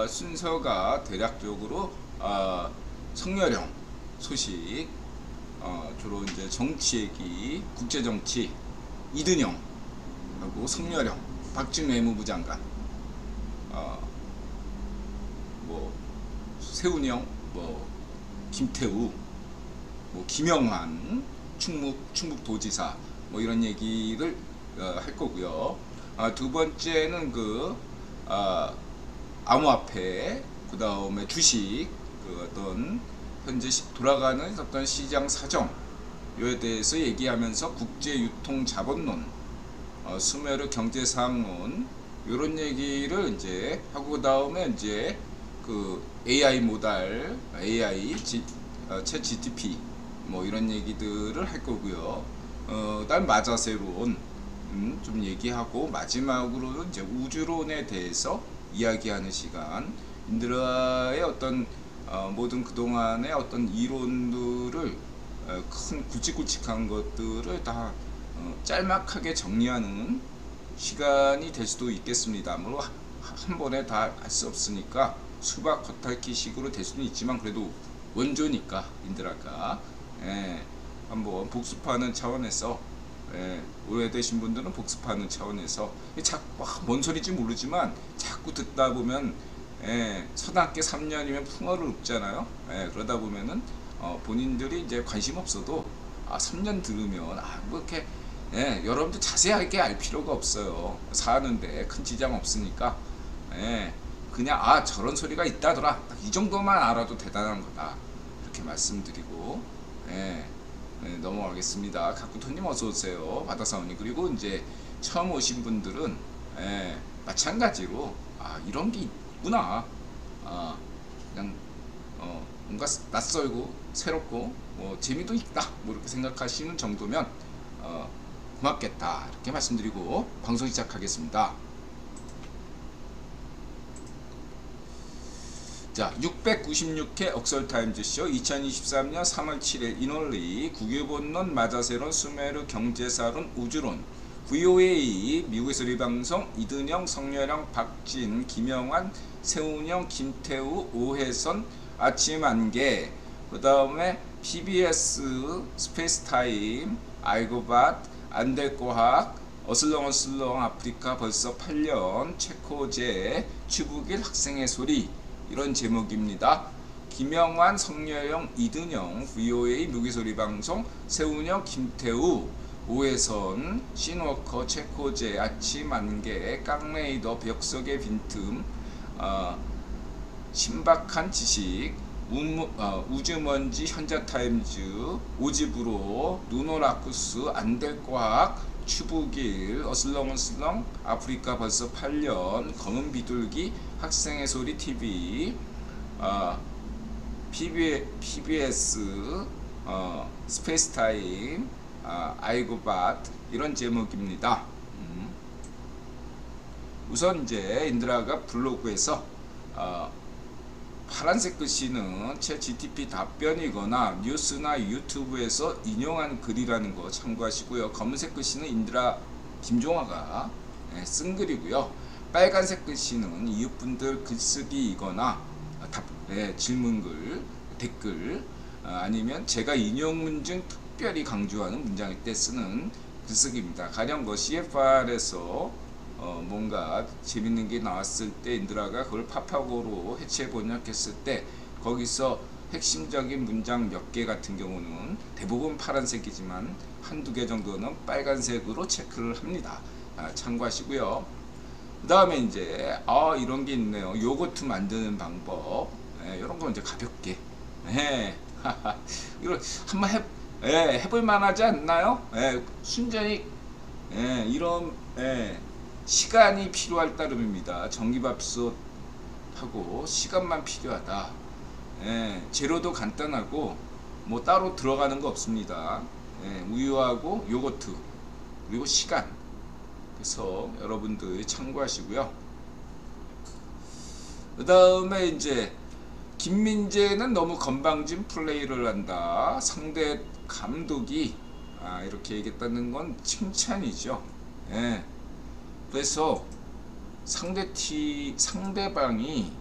순서가 대략적으로 성렬형 소식, 주로 이제 정치 얘기, 국제 정치, 이든영 하고 성렬형, 박진 외무부 장관, 뭐 세운영, 뭐 김태우, 뭐 김영환 충북도지사, 뭐 이런 얘기를 할 거고요. 두 번째는 암호화폐, 그 다음에 주식, 어떤 현재 돌아가는 어떤 시장 사정 요에 대해서 얘기하면서 국제유통자본론, 수메르 경제상론 요런 얘기를 이제 하고, 그 다음에 이제 AI 모달, 챗 GTP 뭐 이런 얘기들을 할 거고요. 다음 마자세론 좀 얘기하고, 마지막으로 이제 우주론에 대해서 이야기하는 시간, 인드라의 어떤 모든 그동안의 어떤 이론들을, 큰 굵직굵직한 것들을 다 짤막하게 정리하는 시간이 될 수도 있겠습니다. 물론 한 번에 다 할 수 없으니까 수박 겉핥기 식으로 될 수는 있지만, 그래도 원조니까 인드라가, 한번 복습하는 차원에서, 오래되신 분들은 복습하는 차원에서, 자꾸 뭔 소리인지 모르지만 자꾸 듣다 보면, 서당계 3년이면 풍어를 읊잖아요. 그러다 보면은 본인들이 이제 관심 없어도 3년 들으면 뭐 이렇게, 여러분들 자세하게 알 필요가 없어요. 사는데 큰 지장 없으니까, 그냥 저런 소리가 있다더라, 이 정도만 알아도 대단한 거다, 이렇게 말씀드리고, 넘어가겠습니다. 각구토님 어서 오세요. 바다사원님. 그리고 이제 처음 오신 분들은, 마찬가지로 이런 게 있구나, 그냥 뭔가 낯설고 새롭고 뭐 재미도 있다, 뭐 이렇게 생각하시는 정도면 고맙겠다, 이렇게 말씀드리고 방송 시작하겠습니다. 자, 696회 억설타임즈쇼 2023년 3월 7일 인원리 국유본론, 마자세론, 수메르 경제사론, 우주론, VOA 미국에서 리방송, 이든영, 성렬형, 박진, 김영환, 세운영, 김태우, 오혜선, 아침 안개, 그 다음에 PBS 스페이스타임, 아이고밭, 안될과학, 어슬렁어슬렁 아프리카 벌써 8년, 체코제, 추북일 학생의 소리, 이런 제목입니다. 김영환, 성렬형, 이든영, VOA 무기소리 방송, 세운영, 김태우, 오해선, 신워커, 체코제, 아침 안개, 깡레이더, 벽속의 빈틈, 신박한 지식, 우주먼지, 현자타임즈, 오지브로, 누노라쿠스, 안될과학, 추북일, 어슬렁어슬렁 아프리카 벌써 8년, 검은 비둘기, 학생의 소리 TV, PBS 스페이스타임, 아이고밭, 이런 제목입니다. 우선 이제 인드라가 블로그에서 파란색 글씨는 챗 GTP 답변이거나 뉴스나 유튜브에서 인용한 글이라는 거 참고하시고요. 검은색 글씨는 인드라 김종화가 쓴 글이고요. 빨간색 글씨는 이웃분들 글쓰기이거나 질문글, 댓글, 아니면 제가 인용 문증 특별히 강조하는 문장일 때 쓰는 글쓰기입니다. 가령 CFR에서 뭔가 재밌는 게 나왔을 때 인드라가 그걸 파파고로 해체 번역했을 때, 거기서 핵심적인 문장 몇 개 같은 경우는 대부분 파란색이지만 한두 개 정도는 빨간색으로 체크를 합니다. 참고하시고요. 그 다음에 이제 이런 게 있네요. 요거트 만드는 방법, 이런 거 이제 가볍게, 이걸 한번 해볼 만하지 않나요? 순전히, 이런, 시간이 필요할 따름입니다. 전기밥솥하고 시간만 필요하다. 재료도 간단하고 뭐 따로 들어가는 거 없습니다. 우유하고 요거트, 그리고 시간. 그래서 여러분들 참고하시고요. 그 다음에 이제 김민재는 너무 건방진 플레이를 한다, 상대 감독이 이렇게 얘기했다는 건 칭찬이죠. 그래서 상대방이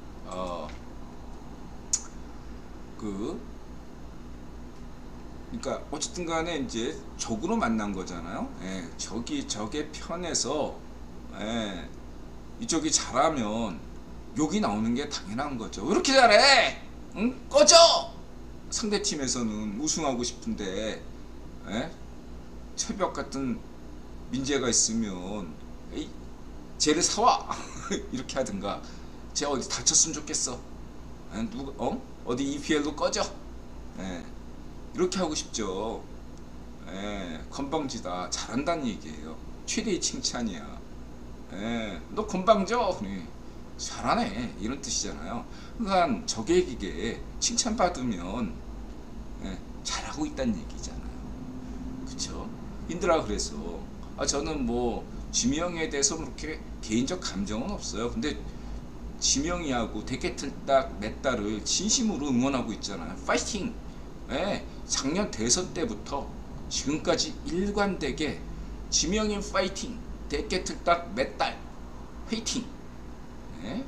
그러니까 어쨌든 간에 이제 적으로 만난 거잖아요. 예, 적의 편에서 예, 이쪽이 잘하면 욕이 나오는 게 당연한 거죠. 왜 이렇게 잘해? 응? 꺼져! 상대팀에서는 우승하고 싶은데 예? 철벽 같은 민재가 있으면 에이, 쟤를 사와! 이렇게 하든가 쟤 어디 다쳤으면 좋겠어. 예? 어디 EPL로 꺼져? 예. 이렇게 하고 싶죠. 예, 건방지다. 잘한다는 얘기예요. 최대의 칭찬이야. 예, 너 건방져. 그래. 잘하네. 이런 뜻이잖아요. 그러니까 적에게 칭찬받으면 예, 잘하고 있다는 얘기잖아요. 그쵸? 인들아 그래서 저는 뭐 지명에 대해서 그렇게 개인적 감정은 없어요. 근데 지명이하고 대깨틀딱 맷달을 진심으로 응원하고 있잖아요. 파이팅! 예, 작년 대선 때부터 지금까지 일관되게 지명인 파이팅, 대깨틀딱 맷달 화이팅. 예?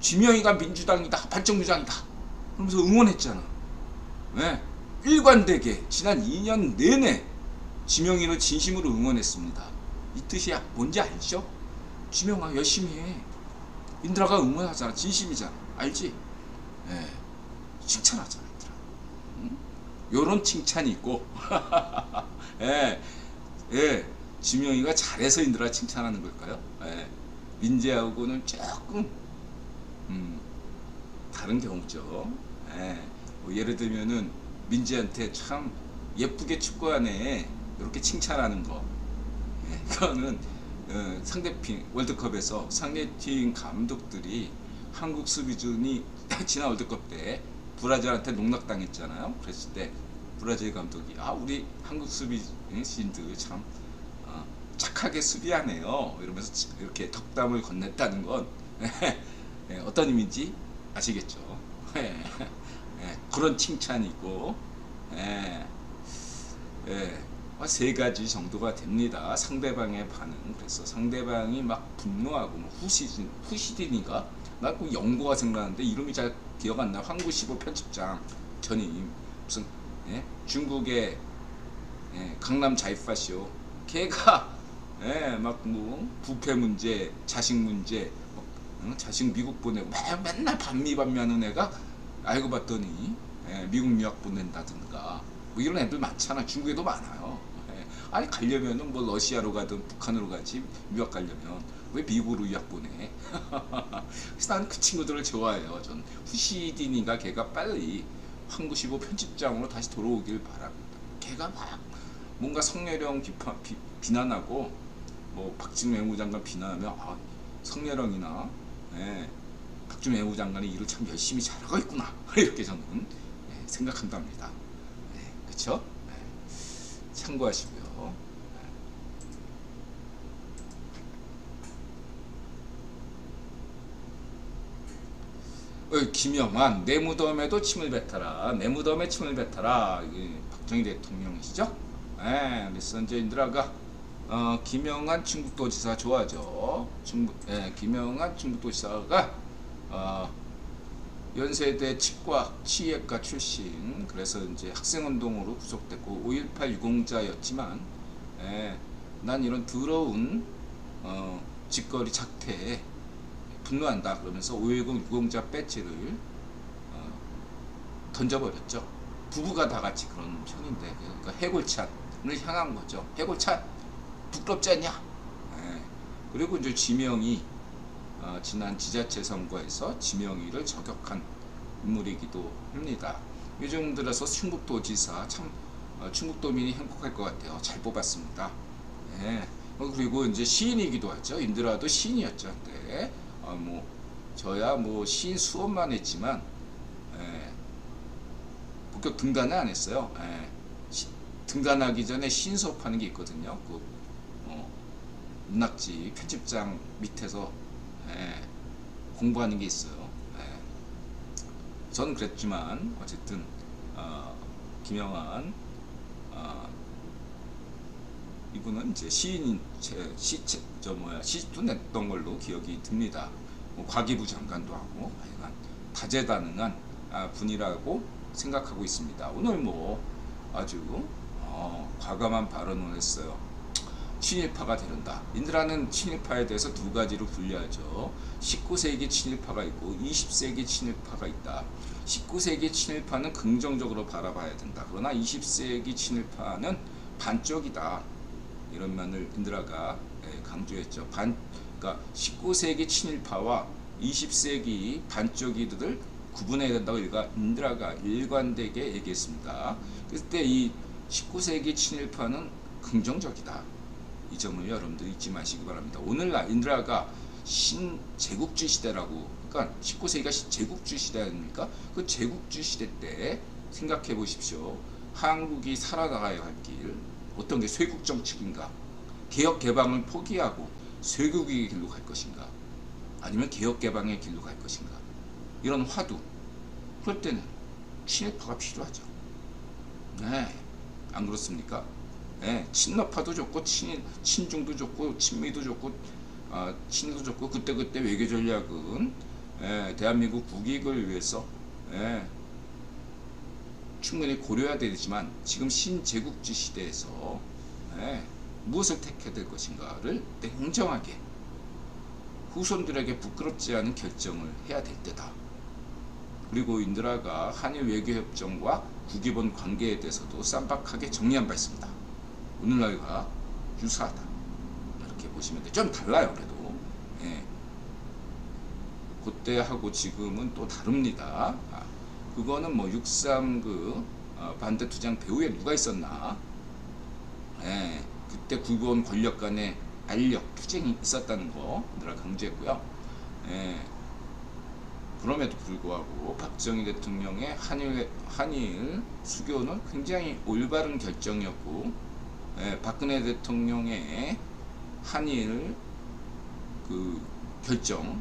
지명이가 민주당이다, 발정주당이다 그러면서 응원했잖아. 예? 일관되게 지난 2년 내내 지명이를 진심으로 응원했습니다. 이 뜻이 뭔지 알죠? 지명아 열심히 해. 인드라가 응원하잖아. 진심이잖아. 알지? 예. 칭찬하잖아. 요런 칭찬이 있고 예, 예, 지명이가 잘해서 인드라 칭찬하는 걸까요? 예, 민재하고는 조금 다른 경우죠. 예, 뭐 예를 들면은 민재한테 참 예쁘게 축구하네 이렇게 칭찬하는 거, 예, 그거는 상대팀 월드컵에서 상대팀 감독들이 한국 수비진이 지난 월드컵 때 브라질한테 농락당했잖아요. 그랬을 때 브라질 감독이 우리 한국 수비진들 참 착하게 수비하네요 이러면서 이렇게 덕담을 건넸다는 건 어떤 의미인지 아시겠죠? 그런 칭찬이고 세 가지 정도가 됩니다. 상대방의 반응. 그래서 상대방이 막 분노하고 뭐 후시딘인가? 나 그 연구가 생각나는데 이름이 잘 기억 안 나. 황구15 편집장 전임 무슨 중국의 강남 자이파쇼 걔가 막 뭐 부패 문제, 자식 문제, 자식 미국 보내고 맨날 반미반미하는 애가 알고 봤더니 미국 유학 보낸다든가 뭐 이런 애들 많잖아. 중국에도 많아요. 아니 가려면은 뭐 러시아로 가든 북한으로 가지 유학 가려면 왜 미국으로 유학 보내? 그래서 나는 그 친구들을 좋아해요. 전 후시딘이가 걔가 빨리 황구15 편집장으로 다시 돌아오길 바랍니다. 걔가 막 뭔가 성내령 비난하고 뭐 박지원 외무장관 비난하면 성내령이나 박지원 외무장관이 일을 참 열심히 잘하고 있구나 이렇게 저는 생각한답니다. 그쵸? 참고하시고요. 김영환 내 무덤에도 침을 뱉어라. 내 무덤에 침을 뱉어라. 이게 박정희 대통령이시죠? 그래서 이제 인드라가 김영환 충북도지사 좋아하죠. 김영환 충북도지사가 연세대 치의학과 출신. 그래서 이제 학생운동으로 구속됐고 5.18 유공자였지만 난 이런 더러운 짓거리 작태에 분노한다 그러면서 5.10 유공자 배지를 던져버렸죠. 부부가 다 같이 그런 편인데 그러니까 해골찬을 향한 거죠. 해골찬 부끄럽지 않냐? 그리고 이제 지명이 지난 지자체 선거에서 지명이를 저격한 인물이기도 합니다. 요즘 들어서 충북도지사 참 충북도민이 행복할 것 같아요. 잘 뽑았습니다. 그리고 이제 시인이기도 하죠. 인드라도 시인이었죠. 근데 뭐 저야 뭐 시인 수업만 했지만 본격 등단은 안 했어요. 등단하기 전에 시인 수업하는 게 있거든요. 그 문학지 편집장 밑에서 공부하는 게 있어요. 저는 그랬지만 어쨌든 이분은 이제 시집도 냈던 걸로 기억이 듭니다. 뭐 과기부 장관도 하고 하여간 다재다능한 분이라고 생각하고 있습니다. 오늘 뭐 아주 과감한 발언을 했어요. 친일파가 되는다. 인드라는 친일파에 대해서 두 가지로 분류하죠. 19세기 친일파가 있고 20세기 친일파가 있다. 19세기 친일파는 긍정적으로 바라봐야 된다. 그러나 20세기 친일파는 반쪽이다. 이런 면을 인드라가 강조했죠. 그러니까 19세기 친일파와 20세기 반쪽이들을 구분해야 된다고 인드라가 일관되게 얘기했습니다. 그때 이 19세기 친일파는 긍정적이다. 이 점을 여러분들 잊지 마시기 바랍니다. 오늘날 인드라가 신제국주의 시대라고, 그러니까 19세기가 제국주의 시대 아닙니까? 그 제국주의 시대 때 생각해 보십시오. 한국이 살아나가야 할 길, 어떤 게 쇄국 정책인가? 개혁 개방을 포기하고 쇄국의 길로 갈 것인가? 아니면 개혁 개방의 길로 갈 것인가? 이런 화두. 그럴 때는 친일파가 필요하죠. 네, 안 그렇습니까? 네, 친러파도 좋고 친중도 좋고 친미도 좋고 친도 좋고 그때 외교 전략은 대한민국 국익을 위해서 충분히 고려해야 되지만 지금 신제국주의 시대에서 무엇을 택해야 될 것인가를 냉정하게 후손들에게 부끄럽지 않은 결정을 해야 될 때다. 그리고 인드라가 한일 외교협정과 국익본 관계에 대해서도 쌈박하게 정리한 바 있습니다. 오늘날과 유사하다. 이렇게 보시면 돼요. 좀 달라요. 그래도 그때하고 지금은 또 다릅니다. 그거는 뭐 6.3 반대투쟁 배후에 누가 있었나? 그때 국익본 권력 간의 알력, 투쟁이 있었다는 거 인드라 강조했고요. 그럼에도 불구하고 박정희 대통령의 한일 수교는 굉장히 올바른 결정이었고, 박근혜 대통령의 한일 결정,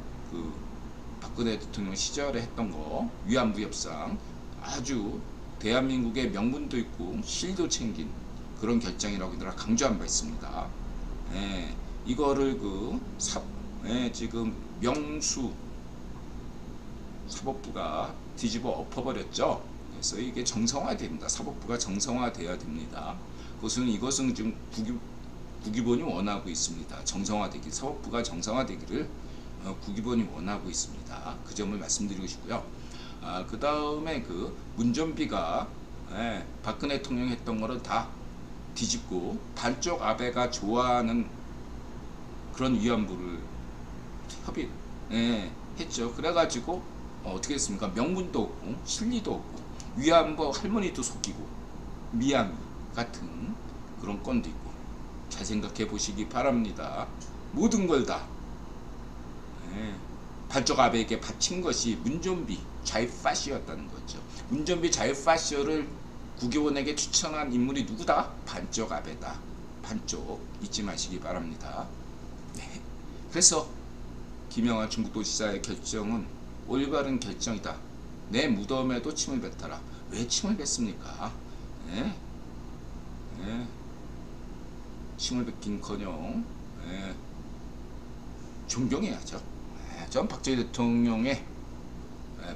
박근혜 대통령 시절에 했던 거, 위안부 협상, 아주 대한민국의 명분도 있고 실도 챙긴 그런 결정이라고 인드라 강조한 바 있습니다. 이거를 지금 명수 사법부가 뒤집어 엎어버렸죠. 그래서 이게 정상화됩니다. 사법부가 정상화돼야 됩니다. 이것은 지금 국익본이 원하고 있습니다. 정상화되기, 사법부가 정상화되기를 국익본이 원하고 있습니다. 그 점을 말씀드리고 싶고요. 그 다음에 문전비가 박근혜 대통령이 했던 거를 다 뒤집고 반쪽 아베가 좋아하는 그런 위안부를 했죠. 그래가지고 어떻게 했습니까? 명분도 없고 실리도 없고 위안부 할머니도 속이고 미양 같은 그런 건도 있고, 잘 생각해 보시기 바랍니다. 모든 걸 다 반쪽 아베에게 바친 것이 문전비 좌이파시였다는 거죠. 문전비 좌이파시를 국익본에게 추천한 인물이 누구다? 반쪽 아베다. 반쪽 잊지 마시기 바랍니다. 그래서 김영하 중국도지사의 결정은 올바른 결정이다. 내 무덤에도 침을 뱉어라. 왜 침을 뱉습니까? 침을 뱉긴커녕 존경해야죠. 전 박정희 대통령의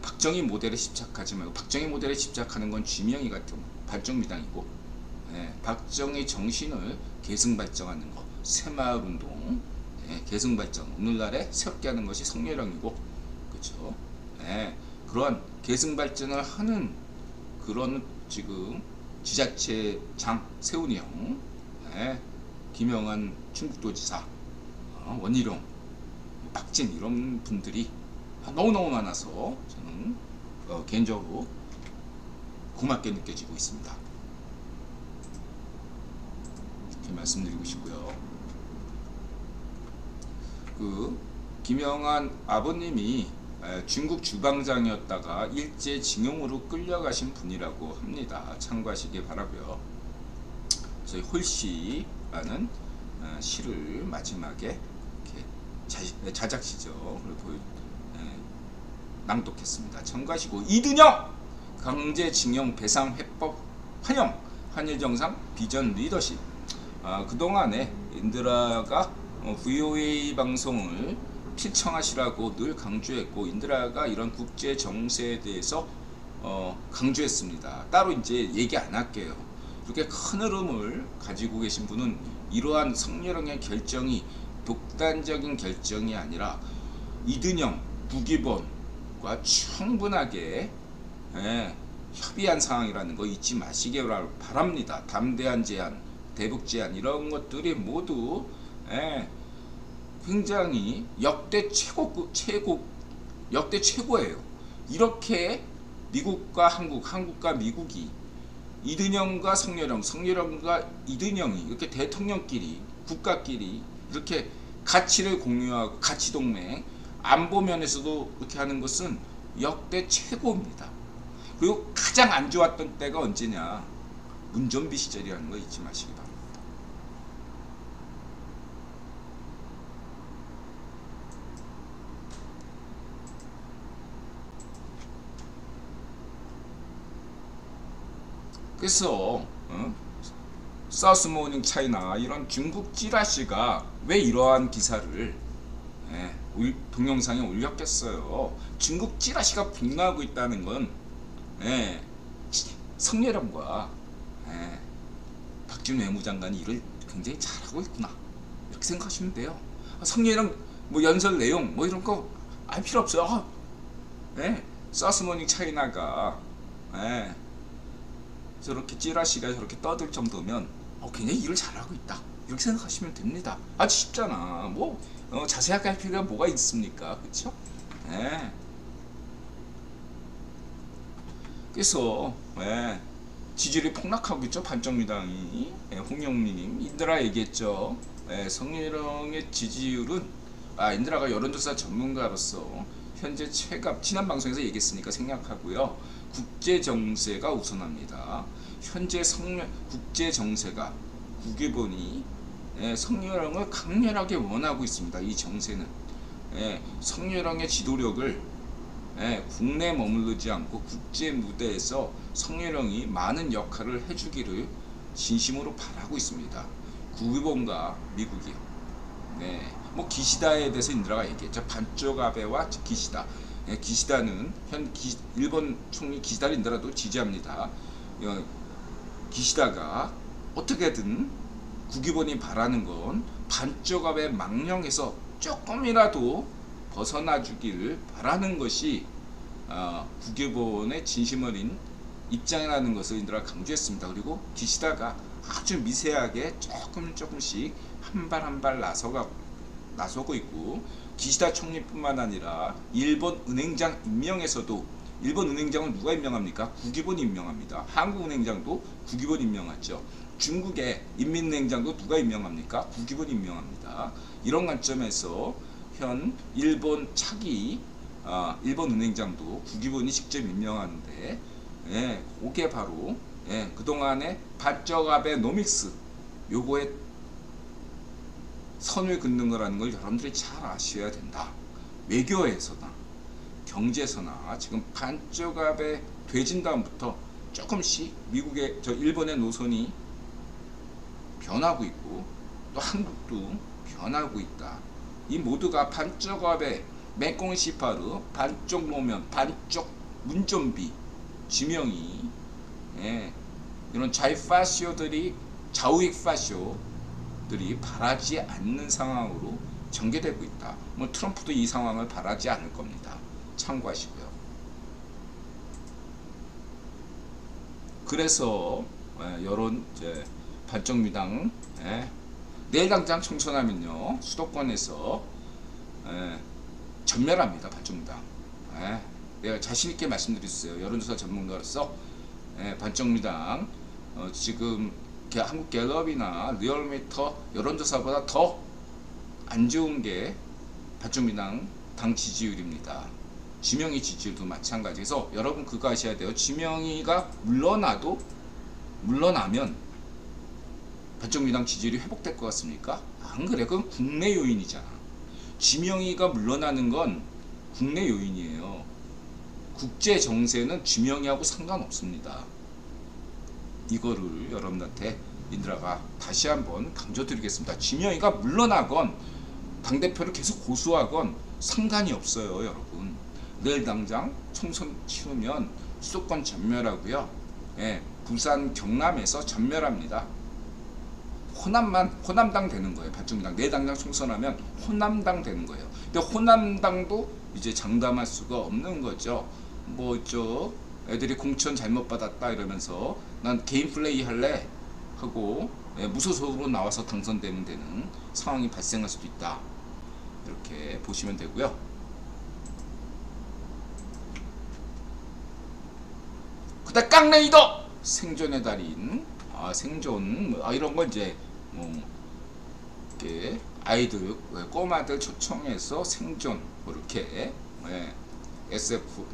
박정희 모델에 집착하지 말고, 박정희 모델에 집착하는 건 쥐명희 같은 발정미당이고, 박정희 정신을 계승발전하는 거, 새마을운동, 계승발전, 오늘날에 새롭게 하는 것이 성렬형이고, 그렇죠? 그러한 계승발전을 하는 그런 지금 지자체장 세훈이 형, 김영한 충북도지사, 원희룡, 박진 이런 분들이 너무너무 많아서 저는 개인적으로 고맙게 느껴지고 있습니다. 이렇게 말씀드리고 싶고요. 김영한 아버님이 중국 주방장이었다가 일제징용으로 끌려가신 분이라고 합니다. 참고하시기 바라고요. 저희 홀씨라는 시를 마지막에 이렇게 자작시죠. 낭독했습니다. 참고하시고, 이든영 강제징용 배상 해법 환영, 한일 정상 비전 리더십. 그동안에 인드라가 VOA 방송을 필청하시라고 늘 강조했고, 인드라가 이런 국제 정세에 대해서 강조했습니다. 따로 이제 얘기 안 할게요. 이렇게 큰 흐름을 가지고 계신 분은 이러한 성렬형의 결정이 독단적인 결정이 아니라 이든영, 국위본과 충분하게 협의한 상황이라는 거 잊지 마시기 바랍니다. 담대한 제안, 대북 제안 이런 것들이 모두 굉장히 역대 최고예요. 이렇게 미국과 한국과 미국이 이든영과 성렬형과 이든영이 이렇게 대통령끼리 국가끼리 이렇게 가치를 공유하고 가치 동맹 안보 면에서도 이렇게 하는 것은 역대 최고입니다. 그리고 가장 안 좋았던 때가 언제냐? 문전비 시절이라는 거 잊지 마시기 바랍니다. 그래서 사우스 모닝 차이나 이런 중국 찌라시가 왜 이러한 기사를 동영상에 올렸겠어요. 중국 찌라시가 분노하고 있다는 건 성렬형과 박준호 외무장관이 일을 굉장히 잘하고 있구나 이렇게 생각하시면 돼요. 성렬형 뭐 연설 내용 뭐 이런 거 알 필요 없어요. 사우스 모닝 차이나가 저렇게 찌라시가 저렇게 떠들 정도면 굉장히 일을 잘하고 있다 이렇게 생각하시면 됩니다. 아주 쉽잖아. 뭐 자세하게 할 필요가 뭐가 있습니까? 그렇죠? 그래서 지지율이 폭락하고 있죠. 반정미당이. 홍영민님 인드라 얘기했죠. 성렬형의 지지율은 인드라가 여론조사 전문가로서 현재 최갑 지난 방송에서 얘기했으니까 생략하고요. 국제정세가 우선합니다. 현재 국제정세가 국위본이 성렬형을 강렬하게 원하고 있습니다. 이 정세는 성렬형의 지도력을 국내에 머무르지 않고 국제 무대에서 성렬형이 많은 역할을 해주기를 진심으로 바라고 있습니다. 국위본과 미국이 뭐 기시다에 대해서 인드라가 얘기했죠. 반쪽 아베와 기시다. 기시다는 일본 총리 기시다를 인드라도 지지합니다. 기시다가 어떻게든 국위본이 바라는 건 반쪽 아베 망령에서 조금이라도 벗어나 주기를 바라는 것이 국위본의 진심 어린 입장이라는 것을 인드라가 강조했습니다. 그리고 기시다가 아주 미세하게 조금씩 한 발 한 발 나서고 있고, 기시다 총리뿐만 아니라 일본 은행장 임명에서도 일본 은행장은 누가 임명합니까? 국위본이 임명합니다. 한국은행장도 국위본이 임명하죠. 중국의 인민은행장도 누가 임명합니까? 국위본이 임명합니다. 이런 관점에서 현 일본 차기 일본 은행장도 국위본이 직접 임명하는데 그게 바로 그동안의 반쪽 아베노믹스 요거에 선을 긋는 거라는 걸 여러분들이 잘 아셔야 된다. 외교에서나 경제에서나 지금 반쪽 아베 되진 다음부터 조금씩 일본의 노선이 변하고 있고 또 한국도 변하고 있다. 이 모두가 반쪽 아베 메콩 시파르 반쪽 노면 반쪽 문좀비 지명이 이런 좌우익 파쇼들이 바라지 않는 상황으로 전개되고 있다. 뭐 트럼프도 이 상황을 바라지 않을 겁니다. 참고하시고요. 그래서 여론 반정미당 내일 당장 총선하면요 수도권에서 전멸합니다. 반정미당. 내가 자신있게 말씀드렸어요. 여론조사 전문가로서 반정미당 지금 한국 갤럽이나 리얼미터 여론조사보다 더 안 좋은 게 반정미당 당 지지율입니다. 지명희 지지율도 마찬가지에서 여러분 그거 아셔야 돼요. 지명희가 물러나면 반정미당 지지율이 회복될 것 같습니까? 안 그래. 그건 국내 요인이잖아. 지명희가 물러나는 건 국내 요인이에요. 국제 정세는 지명희하고 상관없습니다. 이거를 여러분한테 인드라가 다시 한번 강조드리겠습니다. 지명이가 물러나건 당대표를 계속 고수하건 상관이 없어요, 여러분. 내일 당장 총선 치르면 수도권 전멸하고요. 예, 부산 경남에서 전멸합니다. 호남당 되는 거예요. 반쪽민당. 내일 당장 총선하면 호남당 되는 거예요. 근데 호남당도 이제 장담할 수가 없는 거죠. 뭐 애들이 공천 잘못 받았다 이러면서 난 개인 플레이 할래 하고 무소속으로 나와서 당선되면 되는 상황이 발생할 수도 있다. 이렇게 보시면 되고요. 그다음 깡레이더 생존의 달인. 생존 이런 거 이제 뭐 이렇게 아이들 꼬마들 초청해서 생존 뭐 이렇게 SF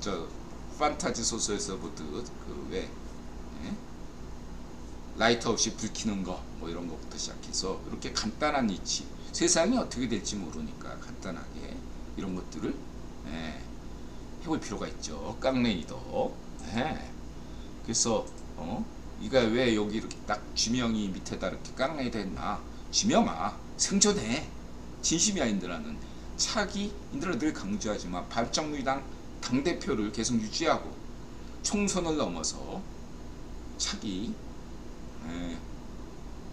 판타지 소설에서 보듯 왜 라이터 없이 불 켜는 거 뭐 이런 것부터 시작해서 이렇게 간단한 이치, 세상이 어떻게 될지 모르니까 간단하게 이런 것들을 해볼 필요가 있죠. 깡레이더. 그래서 이가 왜 여기 이렇게 딱 지명이 밑에다 이렇게 깡레이더 했나? 지명아 생존해. 진심이 아닌들라는 차기 인들을 늘 강조하지만 발정민당 당대표를 계속 유지하고 총선을 넘어서 차기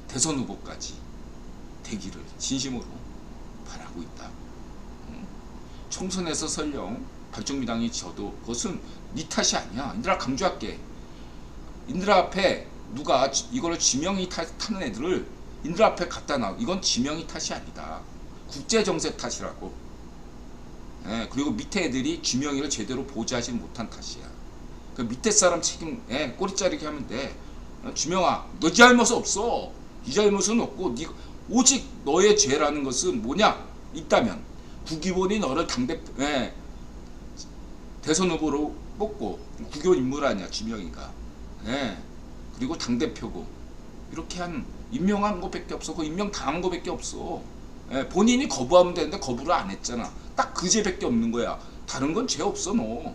대선 후보까지 되기를 진심으로 바라고 있다. 총선에서 설령 발정민당이 져도 그것은 네 탓이 아니야. 인들아 강조할게. 인들아 앞에 누가 이거를 지명이 타는 애들을 인들 앞에 갖다 놔. 이건 지명이 탓이 아니다. 국제정세 탓이라고. 그리고 밑에 애들이 지명이를 제대로 보좌하지 못한 탓이야. 그 밑에 사람 책임 꼬리 자르게 하면 돼. 지명아 너 잘못은 없어. 이 잘못은 없고 오직 너의 죄라는 것은 뭐냐 있다면 국기본이 너를 대선 후보로 뽑고 국기본 인물 아니야 지명이가. 그리고 당대표고 이렇게 한 임명한 것밖에 없어. 그 임명 당한 것밖에 없어. 본인이 거부하면 되는데 거부를 안 했잖아. 딱 그 죄밖에 없는 거야. 다른 건 죄 없어 너.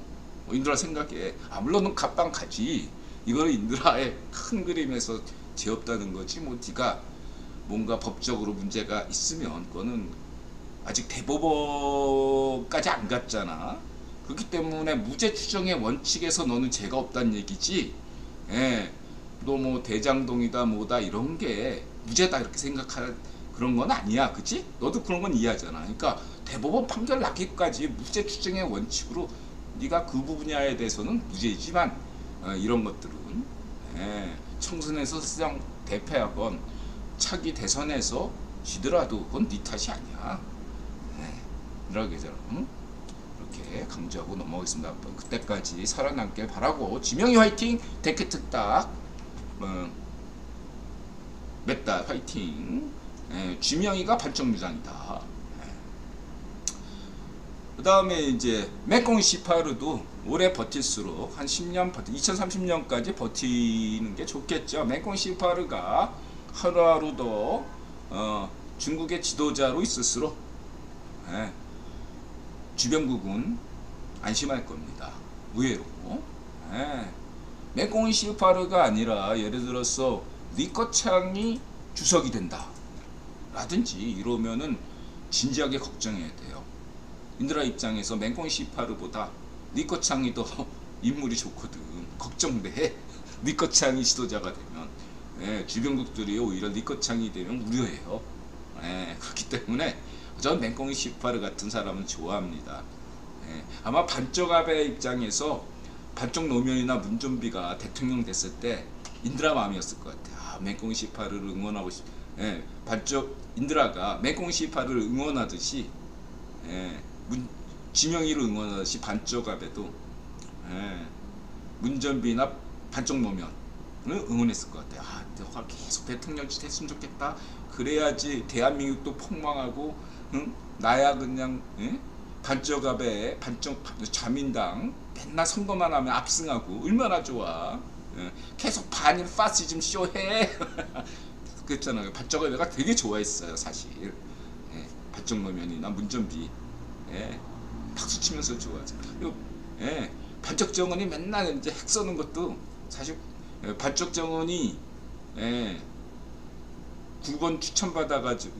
인들아 생각해. 물론 넌 갑방 가지. 이거는 인들아의 큰 그림에서 죄 없다는 거지. 뭐 네가 뭔가 법적으로 문제가 있으면 그거는 아직 대법원까지 안 갔잖아. 그렇기 때문에 무죄 추정의 원칙에서 너는 죄가 없다는 얘기지. 너 뭐 대장동이다 뭐다 이런 게 무죄다 이렇게 생각할 그런 건 아니야. 그치? 너도 그런 건 이해하잖아. 그러니까 대법원 판결 나기까지 무죄 추정의 원칙으로 네가 그 분야에 대해서는 무죄이지만 이런 것들은 총선에서 시장 대패하건 차기 대선에서 지더라도 그건 네 탓이 아니야. 이렇게 이렇게 강조하고 넘어가겠습니다. 그때까지 살아남길 바라고 지명이 화이팅. 데크트 딱 몇 달 화이팅. 지명이가 발정무장이다. 그 다음에 이제 맹꽁이 시파르도 오래 버틸수록 한 10년 2030년까지 버티는 게 좋겠죠. 맹꽁이 시파르가 하루하루 더 중국의 지도자로 있을수록 주변국은 안심할 겁니다. 의외로. 맹꽁이 시파르가 아니라 예를 들어서 리커창이 주석이 된다 라든지 이러면은 진지하게 걱정해야 돼요. 인드라 입장에서 맹꽁이 시파르보다 리커창이 더 인물이 좋거든. 걱정돼. 리커창이 지도자가 되면 주변국들이 오히려 리커창이 되면 우려해요. 그렇기 때문에 전 맹꽁이 시파르 같은 사람은 좋아합니다. 아마 반쪽압의 입장에서 반쪽 노면이나 문준비가 대통령 됐을 때 인드라 마음이었을 것 같아요. 맹꽁이 시파르를 응원하고 싶. 반쪽 인드라가 맹꽁이 시파르를 응원하듯이 지명이를 응원하듯이 반쪽압에도 문전비나 반쪽 노면을 응원했을 것 같아요. 너가 계속 대통령짓 했으면 좋겠다. 그래야지 대한민국도 폭망하고 나야 그냥 반쪽압에 반쪽 자민당 맨날 선거만 하면 압승하고 얼마나 좋아. 계속 반일 파시즘 쇼해. 그랬잖아요. 반쪽압 내가 되게 좋아했어요 사실. 반쪽 노면이나 문전비 박수 치면서 좋아하죠. 반쪽 정원이 맨날 이제 핵 쏘는 것도 사실 반쪽 정원이 국원 추천받아가지고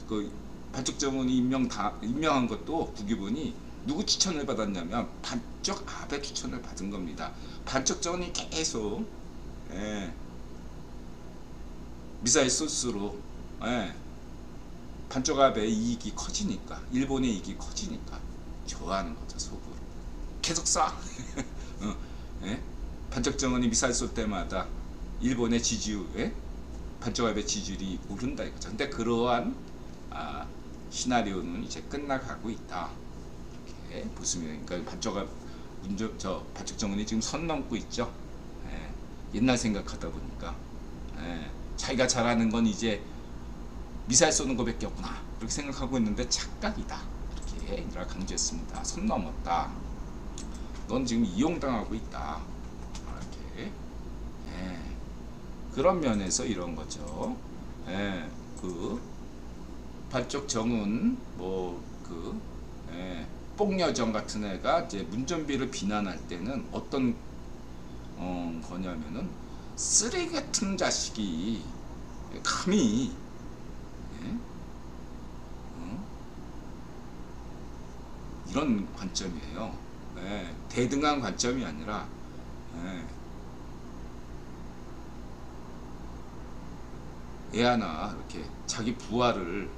그 반쪽정원이 임명한 것도 국유본이 누구 추천을 받았냐면 반쪽압의 추천을 받은 겁니다. 반쪽정원이 계속 미사일 소스로 반쪽압의 이익이 커지니까, 일본의 이익이 커지니까 좋아하는 거죠. 속으로 계속 쏴. 반쪽정원이 미사일 쏠 때마다 일본의 반쪽압의 지지율이 오른다 이거죠. 근데 그러한 시나리오는 이제 끝나가고 있다. 이렇게 보시면, 그러니까 반쪽정원이 지금 선 넘고 있죠. 옛날 생각하다 보니까 자기가 잘하는 건 이제 미사일 쏘는 거밖에 없구나 이렇게 생각하고 있는데 착각이다. 이렇게 인드라가 강조했습니다. 선 넘었다. 넌 지금 이용당하고 있다. 이렇게 그런 면에서 이런 거죠. 그 반쪽정은 뽕여정 같은 애가 이제 문전비를 비난할 때는 어떤 거냐면은 쓰레기 같은 자식이 감히 이런 관점이에요. 대등한 관점이 아니라 애 하나 이렇게 자기 부하를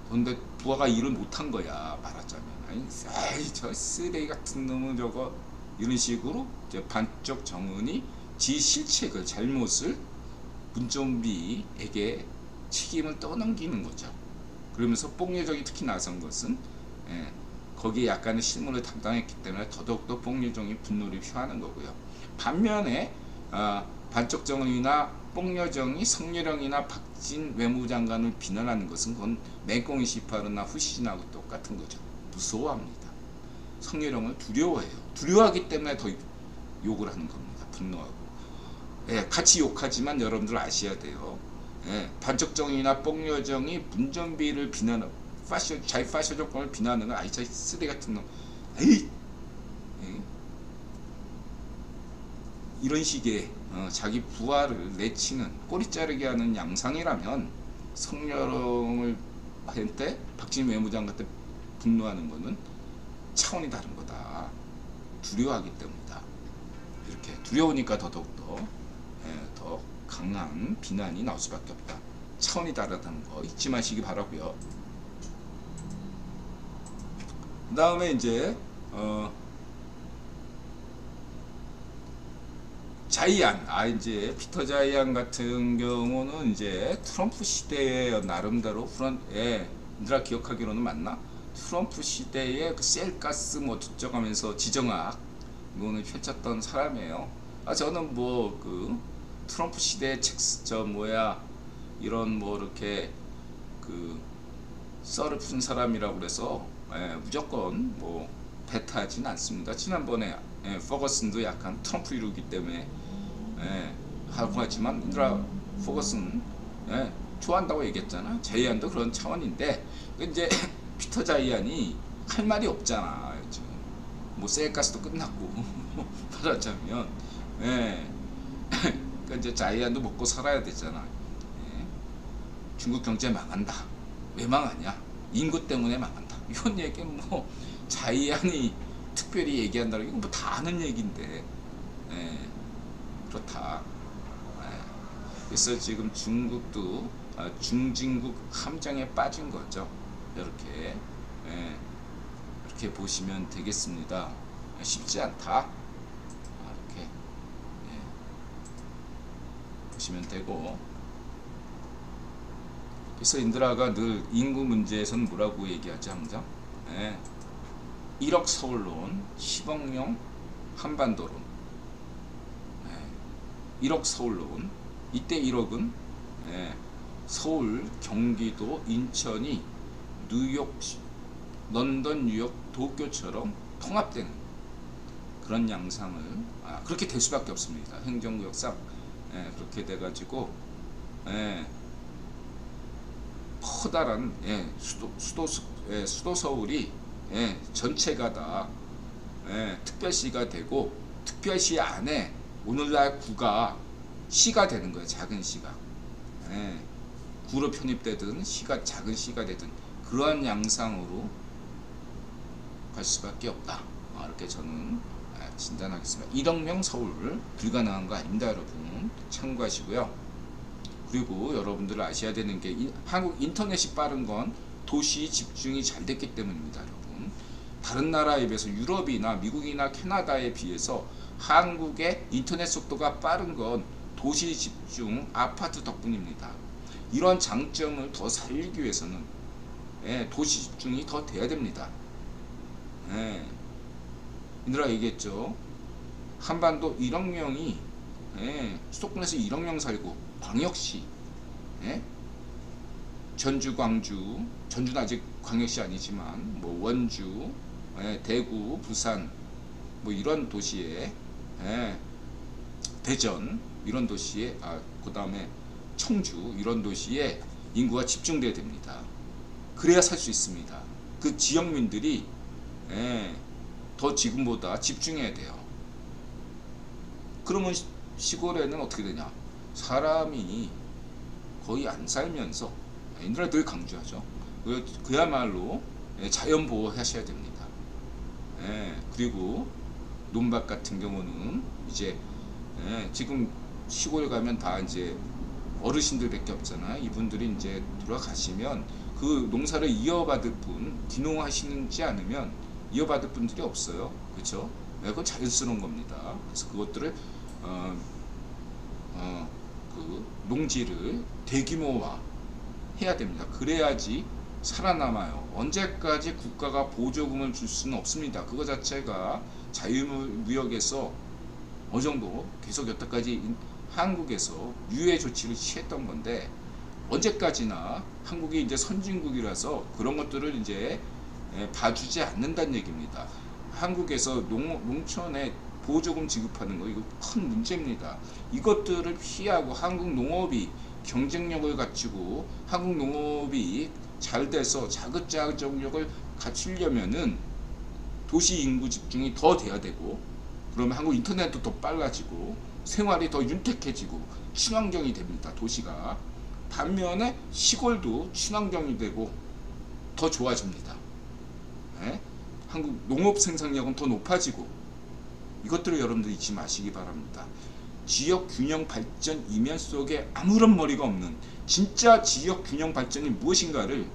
근데 부하가 일을 못한 거야 말하자면. 아니 저 쓰레기 같은 놈은 저거 이런 식으로 이제 반쪽정은이 지 실책을 잘못을 문전비에게 책임을 떠넘기는 거죠. 그러면서 뽕여정이 특히 나선 것은 거기에 약간의 실무를 담당했기 때문에 더더욱더 뽕여정이 분노를 표하는 거고요. 반면에 반쪽정은이나 뽕여정이 성렬영이나 박진 외무장관을 비난하는 것은 그건 맹꽁이 시파르나 후시진하고 똑같은 거죠. 무서워합니다. 성렬영을 두려워해요. 두려워하기 때문에 더 욕을 하는 겁니다. 분노하고. 같이 욕하지만 여러분들 아셔야 돼요. 반쪽정이나 뽕여정이 문전비를 비난하고 자기 파쇼 정권을 비난하는 건 저 쓰레기 같은 놈, 이런 식의 자기 부하를 내치는 꼬리 자르게 하는 양상이라면 성렬영을 할 때 박진 외무장관 때 분노하는 거는 차원이 다른 거다. 두려워하기 때문이다. 이렇게 두려우니까 더더욱더 더 강한 비난이 나올 수밖에 없다. 차원이 다르다는 거 잊지 마시기 바라고요. 그 다음에 이제 자이안, 이제 피터 자이안 같은 경우는 이제 트럼프 시대에 나름대로 인드라 기억하기로는 맞나? 트럼프 시대에 그 셀가스 어쩌고 하면서 지정학 이거는 펼쳤던 사람이에요. 저는 그 트럼프 시대 이런 이렇게 썰을 푼 사람이라고 그래서 무조건 배타하지는 않습니다. 지난번에 퍼거슨도 약간 트럼프 이루기 때문에 하고 하지만 인드라 퍼거슨 좋아한다고 얘기했잖아. 자이안도 그런 차원인데 이제 피터 자이안이 할 말이 없잖아. 지금 셀가스도 끝났고 말하자면 그러니까 이제 자이안도 먹고 살아야 되잖아. 중국 경제 망한다. 왜 망하냐? 인구 때문에 망한다. 이런 얘기는 자이안이 특별히 얘기한다는 게 다 아는 얘기인데 그렇다. 그래서 지금 중국도 중진국 함정에 빠진 거죠. 이렇게 보시면 되겠습니다. 쉽지 않다. 이렇게 보시면 되고. 그래서 인드라가 늘 인구 문제에서는 뭐라고 얘기하지 항상 1억 서울론, 10억령 한반도론. 1억 서울론. 이때 1억은 서울, 경기도, 인천이 뉴욕, 런던, 뉴욕, 도쿄처럼 통합되는 그런 양상을 그렇게 될 수밖에 없습니다. 행정구역상 그렇게 돼가지고 커다란 수도 서울이 전체가 다 특별시가 되고 특별시 안에 오늘날 구가 시가 되는 거예요. 작은 시가. 예. 구로 편입되든 시가 작은 시가 되든 그러한 양상으로 갈 수밖에 없다. 이렇게 저는 진단하겠습니다. 1억 명 서울 불가능한 거 아닙니다, 여러분. 참고하시고요. 그리고 여러분들 아셔야 되는 게 한국 인터넷이 빠른 건 도시 집중이 잘 됐기 때문입니다, 여러분. 다른 나라에 비해서 유럽이나 미국이나 캐나다에 비해서 한국의 인터넷 속도가 빠른 건 도시 집중 아파트 덕분입니다. 이런 장점을 더 살리기 위해서는 도시 집중이 더 돼야 됩니다. 인들아 얘기했죠. 한반도 1억 명이 수도권에서 1억 명 살고 광역시 전주, 광주, 전주는 아직 광역시 아니지만 뭐 원주, 대구, 부산 뭐 이런 도시에 대전 이런 도시에 그 다음에 청주 이런 도시에 인구가 집중돼야 됩니다. 그래야 살 수 있습니다. 그 지역민들이 더 지금보다 집중해야 돼요. 그러면 시골에는 어떻게 되냐? 사람이 거의 안 살면서 인들아 늘 강조하죠. 그야말로 자연보호 하셔야 됩니다. 그리고 논밭 같은 경우는 이제 지금 시골 가면 다 이제 어르신들밖에 없잖아요. 이분들이 이제 돌아가시면 그 농사를 이어받을 분, 귀농하시는지 않으면 이어받을 분들이 없어요. 그렇죠? 그건 자연스러운 겁니다. 그래서 그것들을 그 농지를 대규모화 해야 됩니다. 그래야지 살아남아요. 언제까지 국가가 보조금을 줄 수는 없습니다. 그거 자체가 자유무역에서 어느 정도 계속 여태까지 한국에서 유예 조치를 취했던 건데 언제까지나 한국이 이제 선진국이라서 그런 것들을 이제 봐주지 않는다는 얘기입니다. 한국에서 농촌에 보조금 지급하는 거 이거 큰 문제입니다. 이것들을 피하고 한국 농업이 경쟁력을 갖추고 한국 농업이 잘 돼서 자급자족력을 갖추려면은 도시 인구 집중이 더 돼야 되고 그러면 한국 인터넷도 더 빨라지고 생활이 더 윤택해지고 친환경이 됩니다. 도시가. 반면에 시골도 친환경이 되고 더 좋아집니다. 한국 농업 생산력은 더 높아지고 이것들을 여러분들 잊지 마시기 바랍니다. 지역 균형 발전 이면 속에 아무런 머리가 없는 진짜 지역 균형 발전이 무엇인가를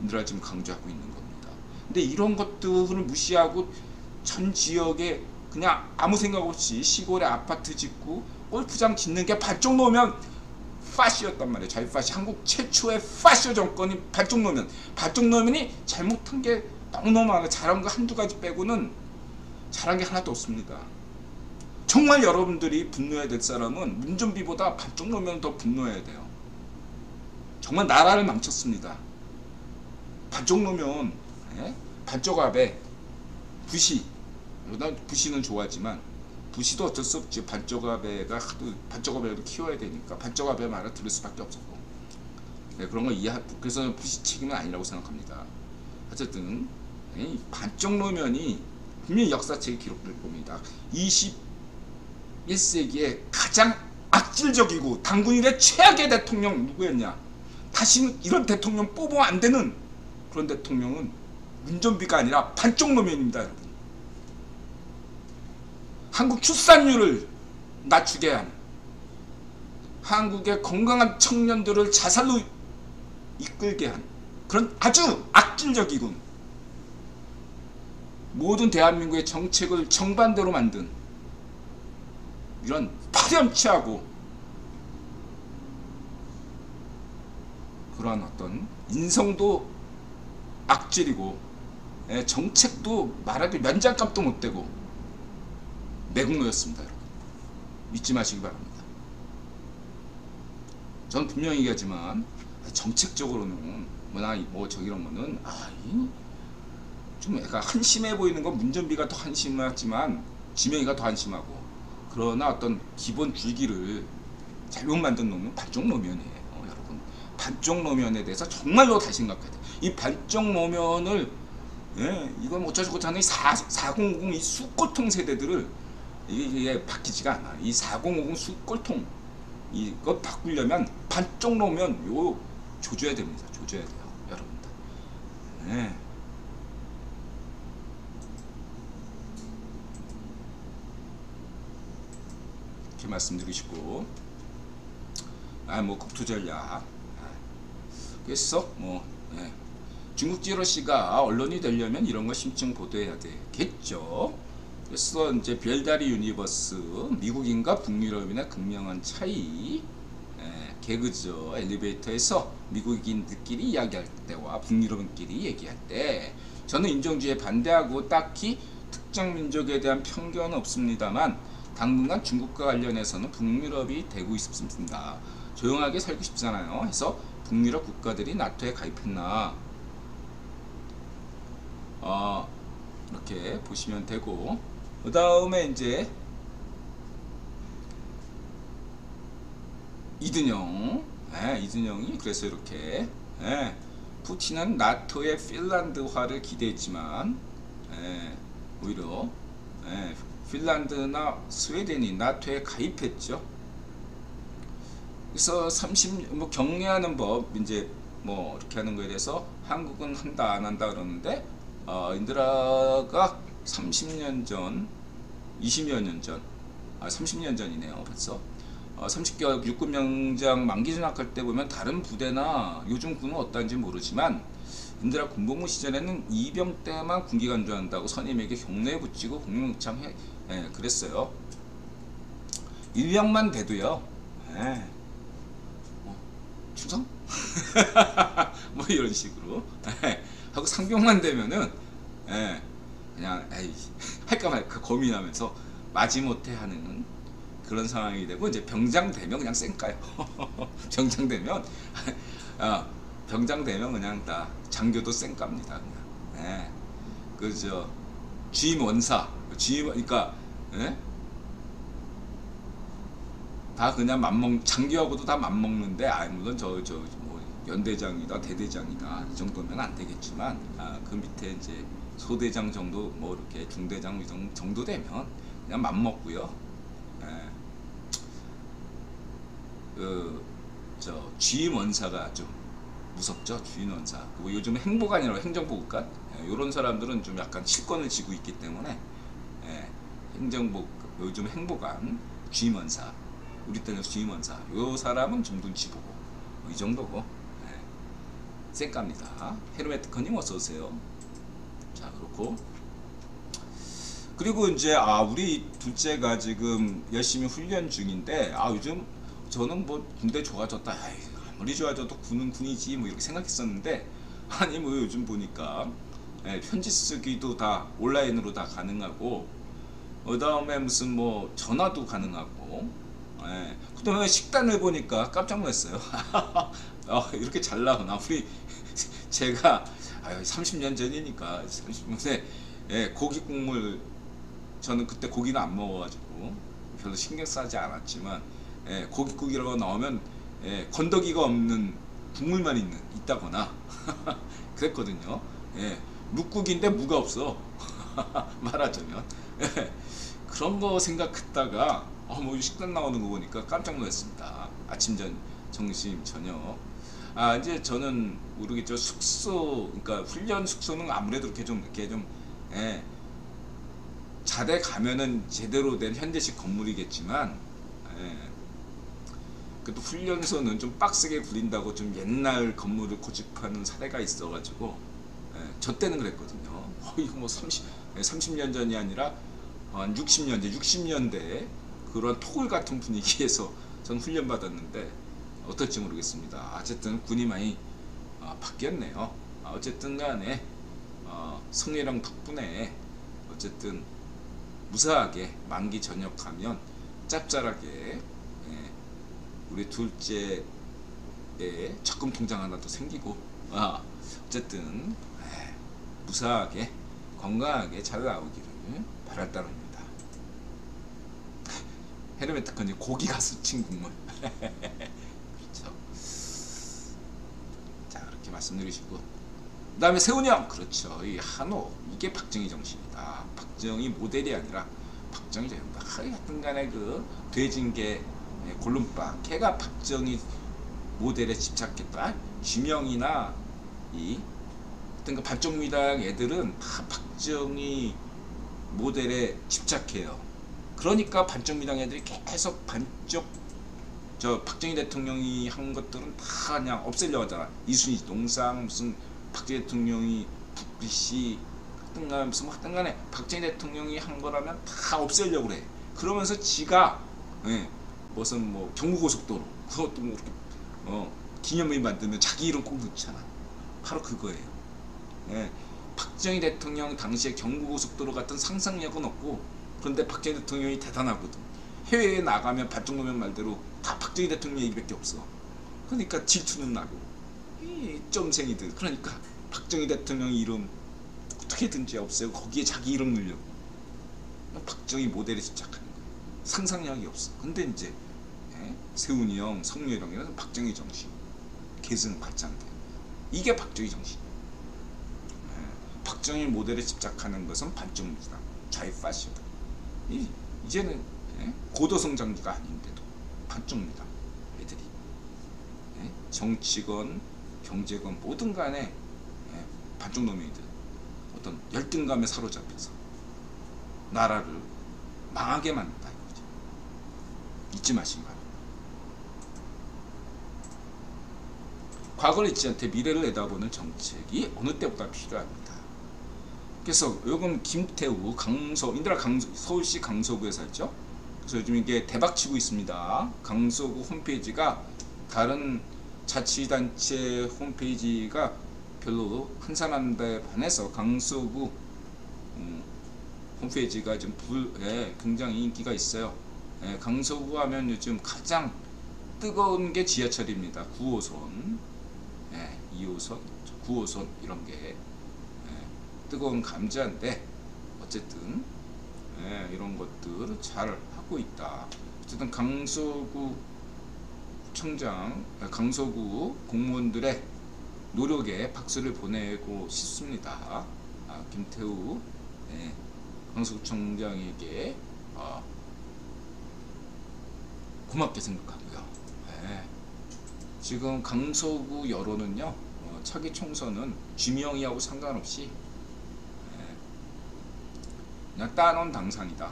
인들아 지금 강조하고 있는 겁니다. 근데 이런 것들을 무시하고 전 지역에 그냥 아무 생각 없이 시골에 아파트 짓고 골프장 짓는 게 발족노면 파시였단 말이에요. 자유파시. 한국 최초의 파시오 정권이 발족노면이 잘못한 게 너무너무 많아요. 잘한 거 한두 가지 빼고는 잘한 게 하나도 없습니다. 정말 여러분들이 분노해야 될 사람은 문준비보다 발족노면 더 분노해야 돼요. 정말 나라를 망쳤습니다. 발족노면 발족압에 부시, 난 부시는 좋아하지만 부시도 어쩔 수 없지. 발족압에가 하도 발족압을 키워야 되니까 발족압의 말을 들을 수밖에 없었고 그런 거 그래서 부시 책임은 아니라고 생각합니다. 어쨌든 발족노면이 분명히 역사책에 기록될 겁니다. 21세기에 가장 악질적이고 당군일의 최악의 대통령 누구였냐? 다시는 이런 대통령 뽑으면 안 되는 그런 대통령은 문전비가 아니라 발족노면입니다, 여러분. 한국 출산율을 낮추게 한, 한국의 건강한 청년들을 자살로 이끌게 한 그런 아주 악질적이군 모든 대한민국의 정책을 정반대로 만든 이런 파렴치하고 그러한 어떤 인성도 악질이고 정책도 말하기 면장값도 못되고 매국노였습니다. 여러분. 믿지 마시기 바랍니다. 저는 분명히 얘기하지만 정책적으로는 이런 거는 좀 약간 한심해 보이는 건 문전비가 더 한심하지만 지명이가 더 한심하고 그러나 어떤 기본 줄기를 잘못 만든 놈은 발족노면이에요. 여러분 발족노면에 대해서 정말로 다시 생각해야 돼요. 이 발족노면을 이건 어쩌고 저쩌고 하는 4050 이 수꼬통 세대들을 이게 바뀌지가 않아. 이 4050 꼴통 이거 바꾸려면 반쪽 놓으면 요 조져야 됩니다. 조져야 돼요, 여러분들. 네. 이렇게 말씀드리고 싶고, 뭐 국토 전략. 그래서 뭐 중국 지러시가 언론이 되려면 이런 거 심층 보도해야 되겠죠. 그래서 이제 별다리 유니버스, 미국인과 북유럽인의 극명한 차이, 개그죠. 엘리베이터에서 미국인들끼리 이야기할 때와 북유럽인끼리 얘기할 때, 저는 인종주의에 반대하고 딱히 특정 민족에 대한 편견은 없습니다만 당분간 중국과 관련해서는 북유럽이 되고 있습니다. 조용하게 살고 싶잖아요. 해서 북유럽 국가들이 나토에 가입했나, 이렇게 보시면 되고, 그 다음에 이제 이든영, 이든영이 그래서 이렇게, 푸틴은 나토의 핀란드화를 기대했지만, 오히려 핀란드나 스웨덴이 나토에 가입했죠. 그래서 뭐 격려하는 법, 이제 뭐 이렇게 하는 거에 대해서 한국은 한다 안 한다 그러는데, 인드라가 30년 전, 20여 년 전, 30년 전이네요. 벌써 30개월 육군 명장 만기 전역할 때 보면 다른 부대나 요즘 군은 어떤지 모르지만 인드라 군복무 시절에는 이병 때만 군기 간주한다고 선임에게 경례에 붙이고 공명창해, 그랬어요. 일병만 돼도요, 충성? 뭐 이런 식으로 하고, 상병만 되면은 그냥 할까 말까 고민하면서 마지못해 하는 그런 상황이 되고, 이제 병장 되면 그냥 쌩까요. 병장 되면 병장 되면 그냥 다 장교도 쌩깝니다. 그냥. 그저 주임 원사, 그러니까 다 그냥 장교하고도 다 맘먹는데, 물론 뭐 연대장이다 대대장이다 이 정도면 안 되겠지만, 그 밑에 이제 소대장 정도, 뭐 이렇게 중대장 정도 되면 그냥 맘먹고요. 주임 원사가 좀 무섭죠. 주임 원사. 그리고 요즘 행보관이라고, 행정보급관, 이런 사람들은 좀 약간 실권을 쥐고 있기 때문에, 요즘 행보관, 주임 원사, 우리 때는 주임 원사, 요 사람은 좀 눈치 보고, 이 정도고, 쌩깝니다. 헤르메트커님 어서 오세요. 자, 그렇고, 그리고 이제 우리 둘째가 지금 열심히 훈련 중인데, 요즘 저는 뭐 군대 좋아졌다, 아무리 좋아져도 군은 군이지 뭐 이렇게 생각했었는데, 아니 뭐 요즘 보니까 편지 쓰기도 다 온라인으로 다 가능하고, 그 다음에 무슨 뭐 전화도 가능하고, 그 다음에 식단을 보니까 깜짝 놀랐어요. 이렇게 잘 나오나. 우리 제가 30년 전이니까 30년에 고기 국물, 저는 그때 고기는 안 먹어가지고 별로 신경 쓰지 않았지만, 고깃국이라고 나오면 건더기가 없는 국물만 있다거나 그랬거든요. 묵국인데 무가 없어. 말하자면 그런 거 생각했다가 뭐 식단 나오는 거 보니까 깜짝 놀랐습니다. 아침, 점심, 저녁. 이제 저는 모르겠죠. 숙소, 그러니까 훈련 숙소는 아무래도 이렇게 좀 자대 가면은 제대로 된 현대식 건물이겠지만, 그래도 훈련소는 좀 빡세게 굴린다고 좀 옛날 건물을 고집하는 사례가 있어가지고, 저 때는 그랬거든요. 이거 뭐 30년 전이 아니라 한 60년대 그런 토굴 같은 분위기에서 전 훈련 받았는데 어떨지 모르겠습니다. 어쨌든 군이 많이 바뀌었네요. 어쨌든 간에 성혜령 덕분에 어쨌든 무사하게 만기 전역하면 짭짤하게, 우리 둘째의 적금 통장 하나 더 생기고, 어쨌든 무사하게 건강하게 잘 나오기를 바랄 따름입니다. 헤르메트커님 고기가 스친 국물. 그렇죠. 자, 그렇게 말씀드리시고, 그 다음에 세훈이 형, 그렇죠. 이 한호, 이게 박정희 정신이다. 박정희 모델이 아니라 박정희 된다. 하여튼간에 그 돼진개 골룸박 걔가 박정희 모델에 집착했다. 주명이나 이 어떤 그 반쪽미당 애들은 다 박정희 모델에 집착해요. 그러니까 반쪽미당 애들이 계속 저 박정희 대통령이 한 것들은 다 그냥 없애려고 하잖아. 이순신 동상 무슨 박정희 대통령이 북비씨 하여튼간에 박정희 대통령이 한 거라면 다 없애려고 그래. 그러면서 지가 무슨 뭐 경부고속도로 그것도 뭐 이렇게 기념일 만들면 자기 이름 꼭 넣잖아. 바로 그거예요. 박정희 대통령 당시에 경부고속도로 같은 상상력은 없고, 그런데 박정희 대통령이 대단하거든. 해외에 나가면 반쪽노면 말대로 다 박정희 대통령 얘기밖에 없어. 그러니까 질투는 나고 이 점생이들. 그러니까 박정희 대통령 이름 어떻게든지 없애고 거기에 자기 이름 넣으려고 박정희 모델에 집착하는 거예요. 상상력이 없어. 근데 이제 세훈이 형, 성렬 형이라는 박정희 정신 계승 발전돼. 이게 박정희 정신. 박정희 모델에 집착하는 것은 반쪽입니다. 좌익파시다. 이제는 고도성장기가 아닌데도 반쪽입니다. 애들이 정치건 경제건 뭐든 간에 반쪽 놈이들 어떤 열등감에 사로잡혀서 나라를 망하게 만든다 이거죠. 잊지 마시기 바랍니다. 과거를 잊지 않되 미래를 내다보는 정책이 어느 때보다 필요합니다. 그래서 요즘 김태우 인드라 서울시 강서구에 살죠. 그래서 요즘 이게 대박치고 있습니다. 강서구 홈페이지가 다른 자치단체 홈페이지가 별로 한산한데 반해서 강서구 홈페이지가 좀 굉장히 인기가 있어요. 강서구 하면 요즘 가장 뜨거운 게 지하철입니다. 9호선, 2호선, 9호선 이런 게 뜨거운 감자인데 어쨌든 이런 것들을 잘 하고 있다. 어쨌든 강서구 청장, 강서구 공무원들의 노력에 박수를 보내고 싶습니다. 김태우 강서구청장에게 고맙게 생각하고요. 지금 강서구 여론은요, 차기 총선은 주명이하고 상관없이 그냥 따놓은 당상이다.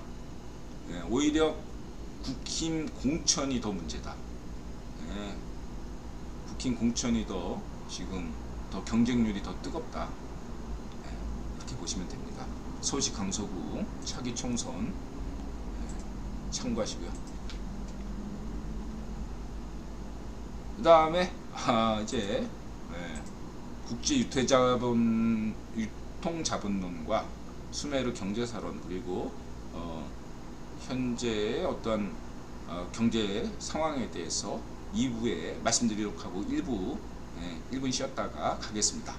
오히려 국힘 공천이 더 문제다. 국힘 공천이 더 지금 더 경쟁률이 더 뜨겁다. 이렇게 보시면 됩니다. 서울시 강서구 차기 총선 참고하시고요. 그 다음에 이제 국제 유통자본론과 수메르 경제사론, 그리고 현재의 어떤 경제 상황에 대해서 2부에 말씀드리도록 하고 1분 쉬었다가 가겠습니다.